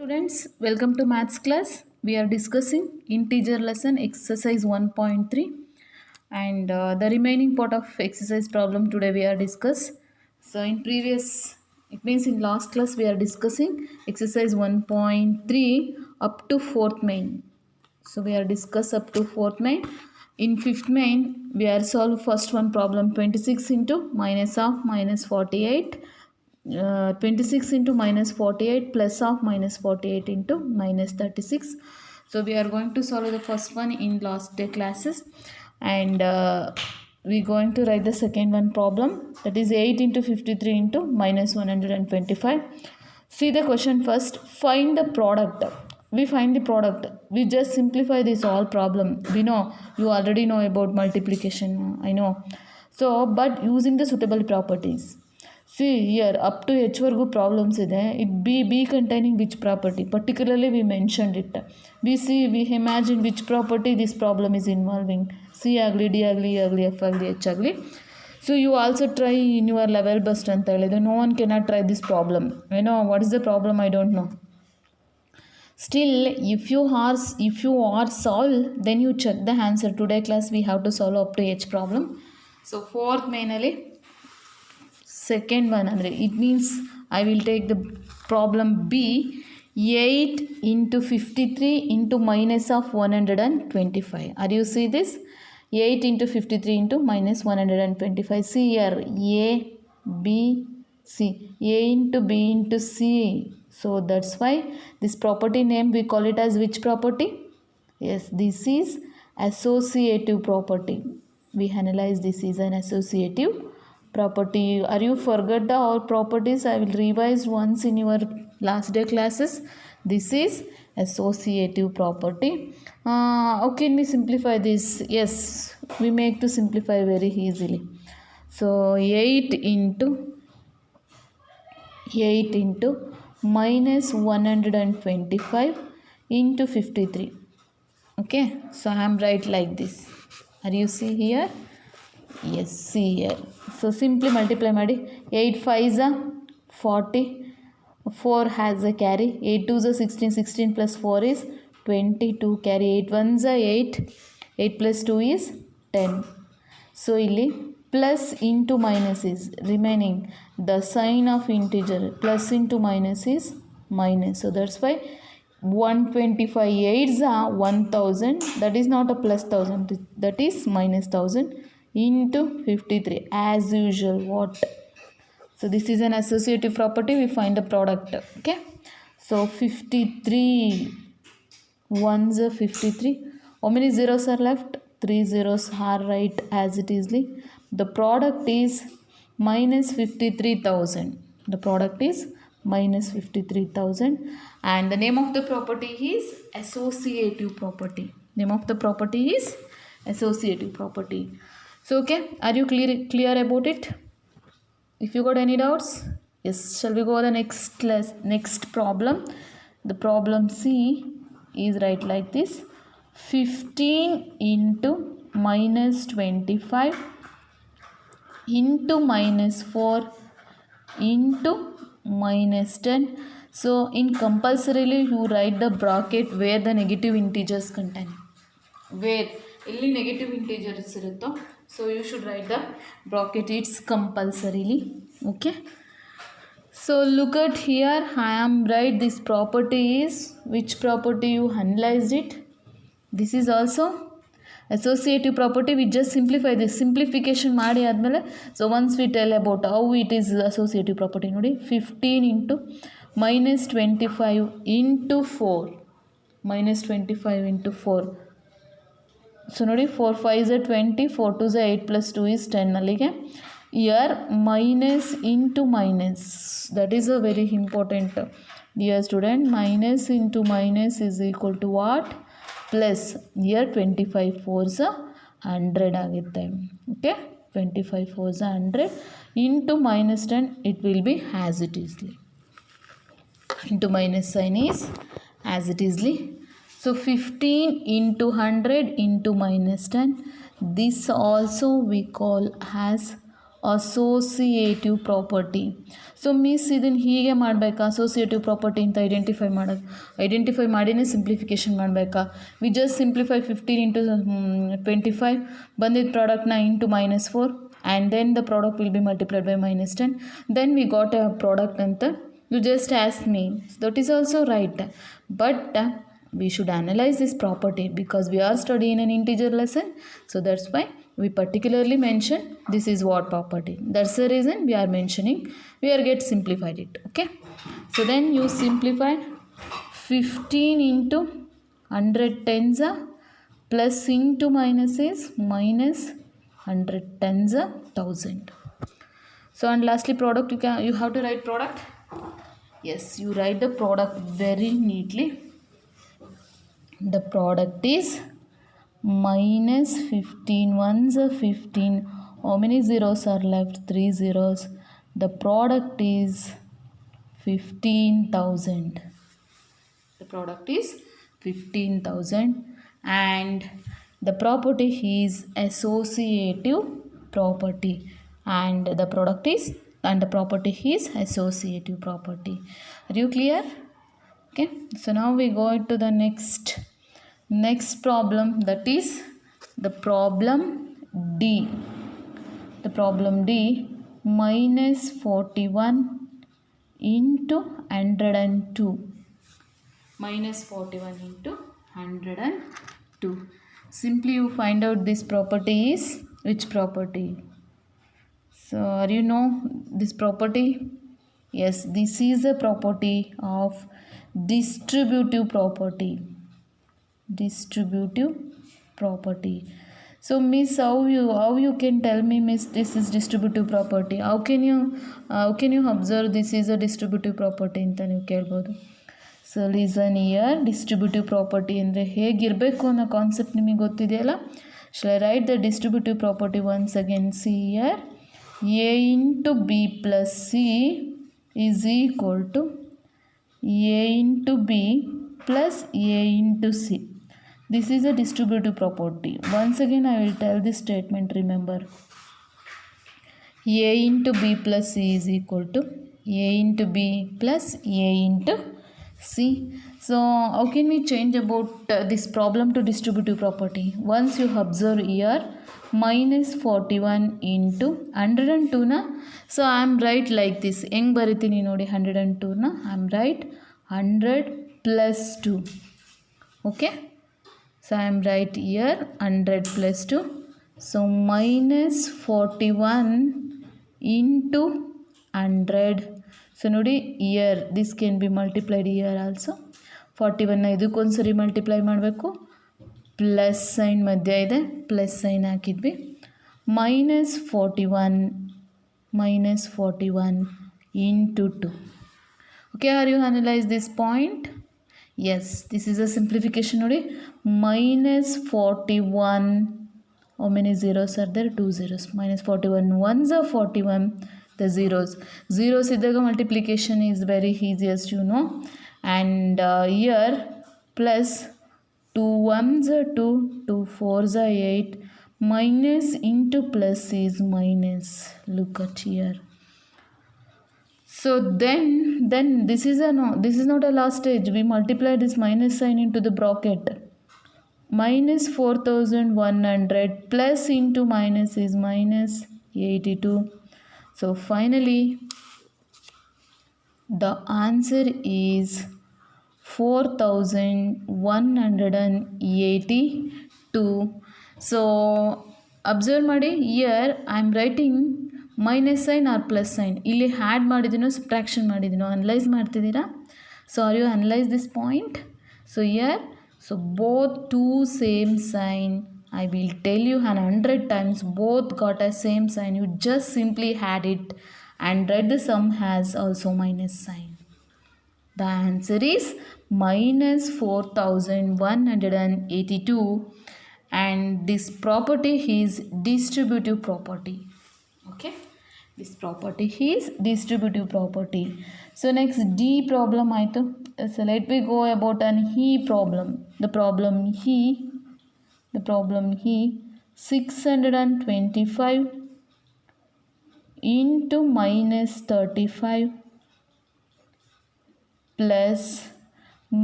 Students, welcome to maths class. We are discussing integer lesson exercise 1.3 and the remaining part of exercise problem today we are discuss. So it means in last class we are discussing exercise 1.3 up to 4th main. So we are discuss up to 4th main. In 5th main we are solve first one problem 26 into minus of minus 48. 26 into minus 48 plus of minus 48 into minus 36. So we are going to solve the first one in last day classes, and we're going to write the second one problem, that is 8 into 53 into minus 125. See the question first. Find the product. We find the product. We just simplify this all problem. We know you already know about multiplication, I know. So but using the suitable properties. See here up to h ವರ್ಗು problems ಇದೆ. it b containing which property, particularly we mentioned it. we imagine which property this problem is involving. c ಆಗಲಿ d ಆಗಲಿ e ಆಗಲಿ f ಆಗಲಿ h ಆಗಲಿ. So you also try in your level best ಅಂತ ಹೇಳಿದ್ರು. No one cannot try this problem. What is the problem, I don't know. Still, if you are solve, then you check the answer. Today class we have to solve up to h problem. So fourth mainly second one andre, it means I will take the problem b, 8 into 53 into minus of 125. Are you see this? 8 into 53 into minus 125. See here, a b c, a into b into c. So that's why this property name we call it as which property? Yes, this is associative property. We analyze this is an associative property. Are you forget the all properties? I will revise once in your last day classes. This is associative property. How can we simplify this? Yes, we make to simplify very easily. So 8 into minus 125 into 53. Okay, so I am write like this. Are you see here? Yes, see here. So simply multiply ಮಾಡಿ. 8 5s are 40, 4 has a carry, 8 2s are 16, 16 plus 4 is 22 carry, 8 1s are 8, 8 plus 2 is 10. So ಇಲ್ಲಿ plus into minus is remaining, the sign of integer plus into minus is minus. So that's why 125 8s are 1000, that is not a plus 1000, that is minus 1000 into 53 as usual. What? So this is an associative property. We find the product. Okay, so 53 ones are 53. How many zeros are left? 3 zeros are right as it is. The product is minus 53,000. The product is minus 53,000, and the name of the property is associative property. Name of the property is associative property. So okay, are you clear about it? If you got any doubts, yes, shall we go to the next problem? The problem C is right like this. 15 into minus 25 into minus 4 into minus 10. So in compulsorily you write the bracket where the negative integers contain. Where ಇಲ್ಲಿ negative integers ಇರುತ್ತೋ, so you should write the bracket. It's compulsorily. Okay, so look at here. I am write this property is which property you analysed it. This is also associative property. We just simplify this. Simplification ಮಾಡಿ ಆದಮೇಲೆ so once we tell about how it is associative property. ನೋಡಿ, 15 into minus 25 into 4, minus 25 into 4. So ನೋಡಿ, 4 5s are 20, 4 2s are 8 plus 2 is 10. ಅಲ್ಲಿಗೆ here minus into minus, that is a very important, dear student. Minus into minus is equal to what? Plus. Here 25 4s are 100 ಆಗುತ್ತೆ. Okay, 25 4s are 100 into minus 10, it will be as it is. Into minus sign is as it is. So 15 into 100 into minus 10. This also we call as associative property. So miss ಇದನ್ನು ಹೀಗೆ ಮಾಡಬೇಕಾ associative property ಅಂತ identify ಮಾಡಿನೇ simplification ಮಾಡಬೇಕಾ? We just simplify 15 into 25 ಬಂದಿದ್ದ ಪ್ರಾಡಕ್ಟ್ನ into -4 and then the product will be multiplied by -10 then we got a product ಅಂತ you just ask me. That is also right, but we should analyze this property because we are studying an integer lesson, so that's why we particularly mention this is what property. That's the reason we are mentioning, we are get simplified it. Okay, so then you simplify 15 into 100 tens plus into minus is minus 100 tens 1000. So and lastly product, you have to write product. Yes, you write the product very neatly. The product is minus 15 ones are 15. How many zeros are left? 3 zeros. The product is 15,000. The product is 15,000 and the property is associative property and the product is and the property is associative property. Are you clear? Okay, so now we go to the next problem, that is the problem D. The problem D, minus 41 into 102. Minus 41 into 102. Simply you find out this property is which property? So are you know this property? Yes, this is a property of distributive property. Distributive property. So miss, how you can tell me, miss, this is distributive property? How can you observe this is a distributive property ಅಂತ ನೀವು ಕೇಳ್ಬೋದು. So listen here, distributive property ಅಂದರೆ ಹೇಗಿರಬೇಕು ಅನ್ನೋ concept ನಿಮಗೆ ಗೊತ್ತಿದೆಯಲ್ಲ. Shall I write the distributive property once again? See here A into B plus C is equal to A into B plus A into C. This is a distributive property. Once again I will tell this statement, remember. A into B plus C is equal to A into B plus A into C. So how can we change about this problem to distributive property? Once you observe here, minus 41 into 102 na, so I am write like this. Heng baritini nodi 102 na, I am write 100 plus 2. Okay, so I am write here 100 plus 2. So minus 41 into 100. So nodi here this can be multiplied here also. 41 na idukondsari multiply ಮಾಡಬೇಕು. Plus sine ಮಧ್ಯ ಇದೆ, plus sine ಹಾಕಿದ್ವಿ. -41 into 2. Okay, are you analyze this point? Yes, this is a simplification ನೋಡಿ. -41, how many zeros are there? 2 zeros. -41 ones are 41, the zeros ಇದ್ದಾಗ multiplication is very easiest, you know. And here plus 2 ones are 2, 2 fours are 8, minus into plus is minus. Look at here. So then this is not a last stage. We multiply this minus sign into the bracket. Minus 4100 plus into minus is minus 82. So finally the answer is 4182. So observe ಮಾಡಿ, here I am writing minus sign or plus sign. ಇಲ್ಲಿ add ಮಾಡಿದ್ದೀನೋ subtraction ಮಾಡಿದ್ದೀನೋ analyse ಮಾಡ್ತಿದ್ದೀರಾ? So are you analyse this point? So here, so both two same sign. I will tell you 100 times both got a same sign. You just simply add it and write the sum has also minus sign. The answer is minus 4182 and this property is distributive property. Okay, this property is distributive property. So next D problem ಆಯಿತು. So let me go about an E problem. The problem E 625 into minus 35 plus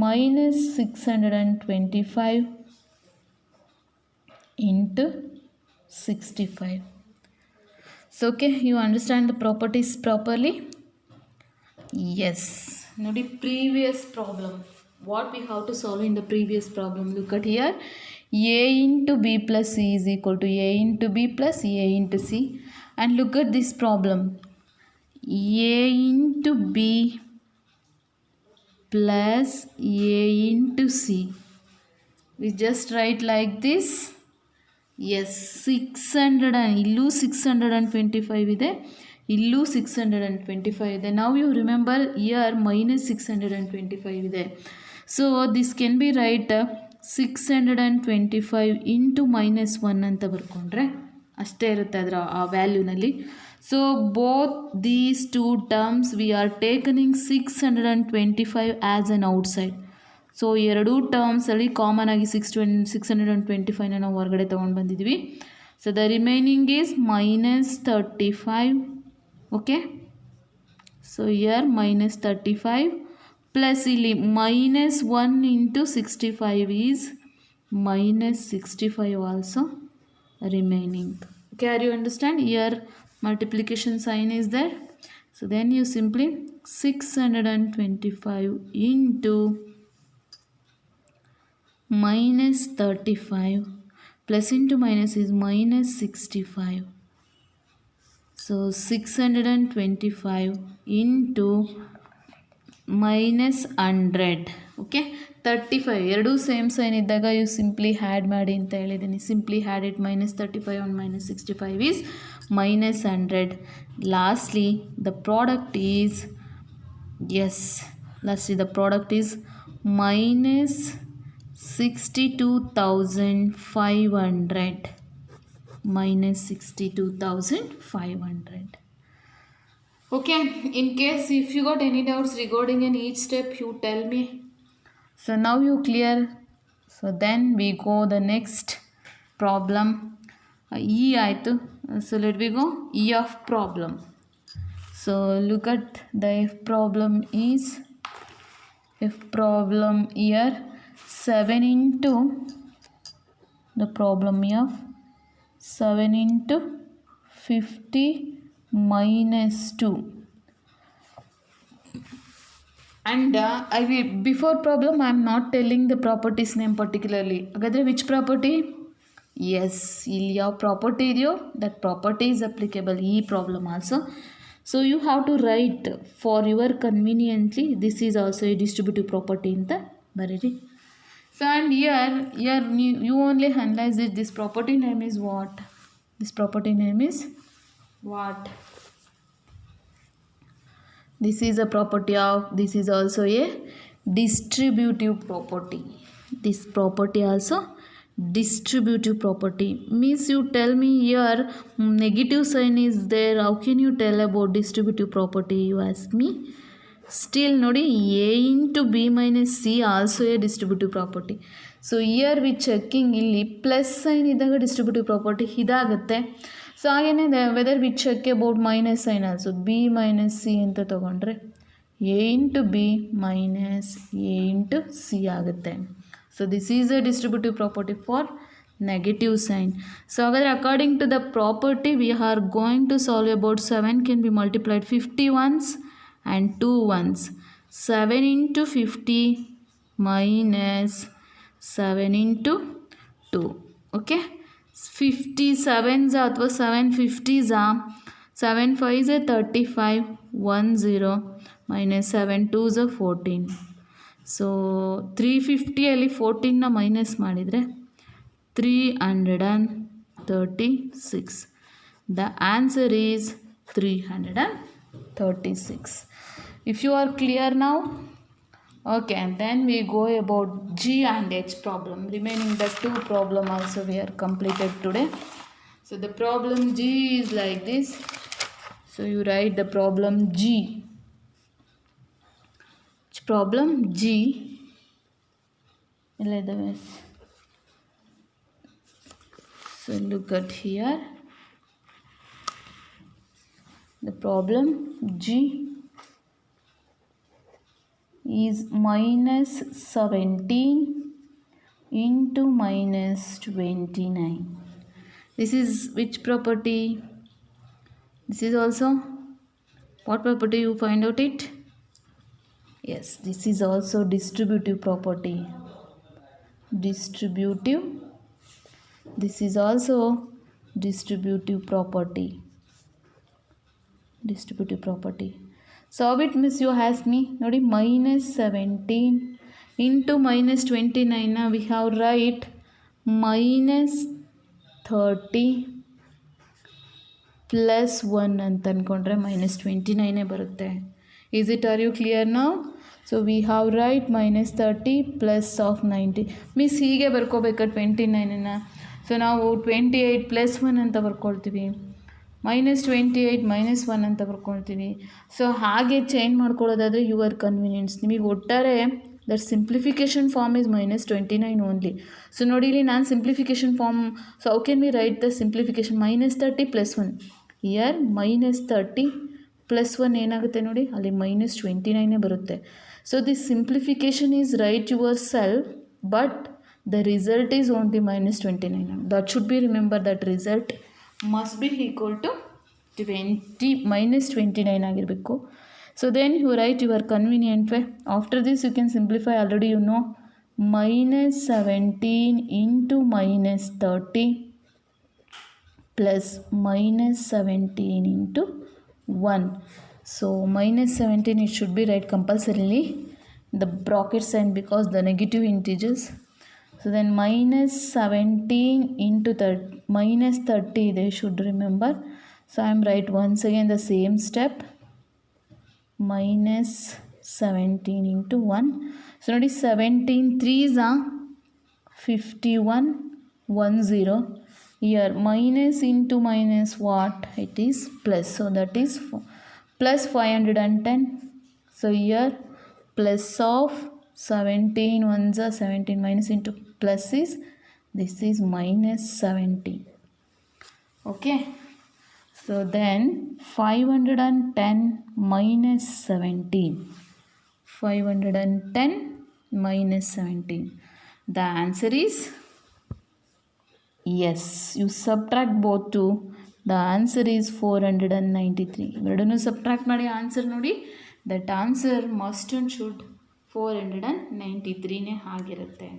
minus 625 into 65. So okay, you understand the properties properly? Yes. Now the previous problem. What we have to solve in the previous problem. Look at here. A into B plus C is equal to A into B plus A into C. And look at this problem. A into B plus A into C. We just write like this. Yes, 600 and illu 625 ಇದೆ, illu 625 ಇದೆ. Now you remember here minus 625 ಇದೆ. So this can be write 625 into minus 1 ಅಂತ ಬರ್ಕೊಂಡ್ರೆ ಅಷ್ಟೇ ಇರುತ್ತೆ ಅದರ ಆ ವ್ಯಾಲ್ಯೂನಲ್ಲಿ. So both these two terms we are taking 625 as an outside. So ಎರಡೂ ಟರ್ಮ್ಸಲ್ಲಿ ಕಾಮನ್ ಆಗಿ 625ನ ನಾವು ಹೊರಗಡೆ ತೊಗೊಂಡು ಬಂದಿದ್ವಿ. So the remaining is minus 35. Okay, so year minus 35 plus ಇಲ್ಲಿ minus 1 into 65 is minus 65 also remaining. Okay, are you understand? Here multiplication sign is there. So then you simply 625 into minus 35 plus into minus is minus 65. So 625 into minus 100. Okay, 35 ಎರಡು same sign ಇದ್ದಾಗ you simply had ಮಾಡಿ ಅಂತ ಹೇಳಿದ್ದೀನಿ. Simply had it minus 35 and minus 65 is minus 100. Lastly the product is, yes, lastly the product is minus 62,500. Minus 62,500. Okay, in case if you got any doubts regarding in each step, you tell me. So now you clear. So then we go the next problem. E aitu. So let we go E of problem. So look at the F problem is, F problem here 7 into the problem of 7 into 50 minus 2. And I will, before problem I am not telling the properties name particularly. Hagadre which property? Yes, ಇಲ್ಲಿ ಯಾವ property ಇದೆಯೋ that property is applicable ಈ problem also. So you have to write for your conveniently, this is also a distributive property ಅಂತ ಬರೀರಿ. So and here you only analyze it. This property name is what? This property name is what? This is a property of, this is also a distributive property. This property also distributive property. Means you tell me here negative sign is there. How can you tell about distributive property, you ask me? Still nodi A into B minus C also a distributive property. So here we checking ಇಲ್ಲಿ plus sign ಇದ್ದಾಗ distributive property ಇದಾಗುತ್ತೆ. So ಹಾಗೇನೆ whether we check about minus sign also B minus C ಅಂತ ತೊಗೊಂಡ್ರೆ A into B minus A into C ಆಗುತ್ತೆ. So this is a distributive property for negative sign. So ಹಾಗಾದರೆ according to the property we are going to solve about 7 can be multiplied 50 ones and 2 ones. 7 into 50 minus 7 into 2. Okay, 57s ಅಥವಾ 750s 7 5s 35 10 minus 7 2s 14. So 350ಅಲ್ಲಿ 14ನ minus ಮಾಡಿದರೆ 336. The answer is 336. If you are clear now, okay, and then we go about G and H problem. Remaining the two problem also we are completed today. So the problem G is like this. So you write the problem G. Problem G. So look at here. The problem G is minus 17 into minus 29. This is which property? This is also what property you find out it? Yes, this is also distributive property. Distributive. This is also distributive property. Distributive property. So it means you ask me, nodi minus 17 into minus 29. Now we have write minus 30 plus 1 ಅಂತ ಅಂದ್ಕೊಂಡ್ರೆ minus 29 ಬರುತ್ತೆ. Is it, are you clear now? So we have write minus 30 plus of 90. Miss ಹೀಗೆ ಬರ್ಕೋಬೇಕಾ 29ನ. So ನಾವು 28 plus 1 ಅಂತ ಬರ್ಕೊಳ್ತೀವಿ, minus 28 minus 1 ಅಂತ ಬರ್ಕೊಳ್ತೀವಿ. So ಹಾಗೆ change ಮಾಡ್ಕೊಳ್ಳೋದಾದರೆ ಯುವರ್ ಕನ್ವೀನಿಯನ್ಸ್. ನಿಮಗೆ ಒಟ್ಟಾರೆ that simplification form is minus 29 only. So ನೋಡಿ ಇಲ್ಲಿ ನಾನು simplification form, so how can we write the simplification? minus 30 plus 1. Here minus 30 plus 1 ಏನಾಗುತ್ತೆ ನೋಡಿ, ಅಲ್ಲಿ minus 29 ಬರುತ್ತೆ. So this simplification is write yourself, but the result is only minus 29. That should be remember, that result must be equal to 20 minus 29 ಆಗಿರಬೇಕು. So then you write your convenient way. After this you can simplify. Already you know minus 17 into minus 30 plus minus 17 into 1. So minus 17, it should be right compulsorily the bracket sign because the negative integers. So then minus 17 into minus 30 they should remember. So I am write once again the same step, minus 17 into 1. So now 17 3s are 51 10. Here minus into minus what? It is plus. So that is plus 510. So here plus of 17 ones are 17, minus into plus is, this is minus 17. Okay. So then 510 minus 17. 510 minus 17. The answer is yes. You subtract both two. The answer is 493. ಎರಡನ್ನೂ subtract ಮಾಡಿ answer ನೋಡಿ. That answer must and should 493ನೇ ಆಗಿರುತ್ತೆ.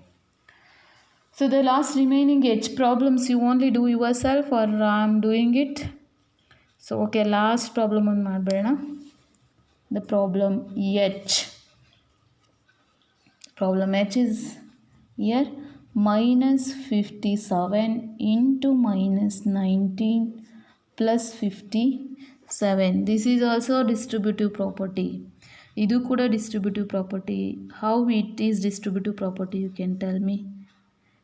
So the last remaining H problems you only do yourself or I am doing it. So okay, last problem ಒಂದು ಮಾಡಬೇಡ. The problem H. Problem H is here minus 57 into minus 19 plus 57. This is also distributive property. Idu kuda distributive property. How it is distributive property, you can tell me.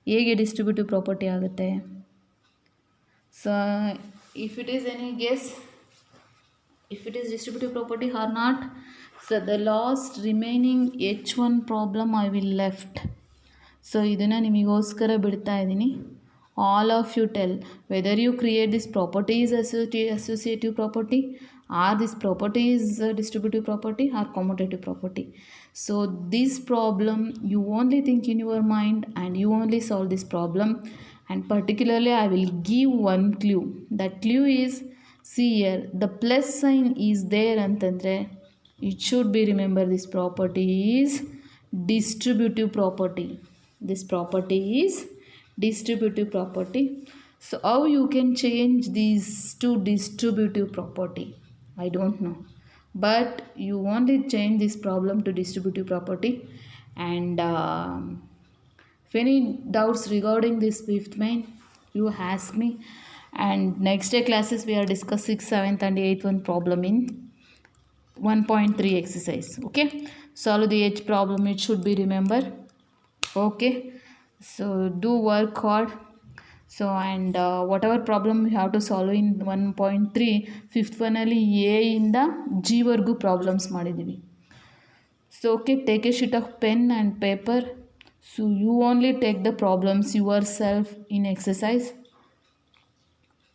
Hege distributive property agutte? So if it is any guess, if it is distributive property or not. So the last remaining H1 problem I will left. So ಇದನ್ನು ನಿಮಗೋಸ್ಕರ ಬಿಡ್ತಾ ಇದ್ದೀನಿ. All of you tell whether you create this property is associative property, or this property is distributive property or commutative property. So this problem you only think in your mind and you only solve this problem. And particularly I will give one clue. That clue is, see here, the plus sign is there ಅಂತಂದರೆ it should be remember this property is distributive property. This property is distributive property. So how you can change these to distributive property, I don't know, but you only change this problem to distributive property. And if any doubts regarding this fifth main, you ask me. And next day classes we are discuss 6th, 7th and 8th one problem in 1.3 exercise. Okay, solve the H problem, it should be remember. Okay, so do work hard. So and whatever problem you have to solve in 1.3, fifth one ಅಲ್ಲಿ A ಇಂದ G ವರೆಗೂ problems ಮಾಡಿದ್ದೀವಿ. So okay, take a sheet of pen and paper. So you only take the problems yourself in exercise.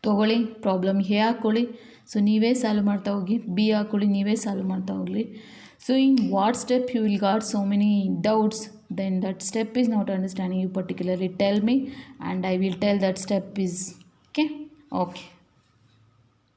ತಗೊಳ್ಳಿ, problem A ಹಾಕ್ಕೊಳ್ಳಿ. So ನೀವೇ solve ಮಾಡ್ತಾ ಹೋಗಿ, B ಹಾಕೊಳ್ಳಿ, ನೀವೇ ಸಾಲ್ವ್ ಮಾಡ್ತಾ ಹೋಗಲಿ. So in what step you will got so many doubts, then that step is not understanding, you particularly tell me and I will tell that step is okay.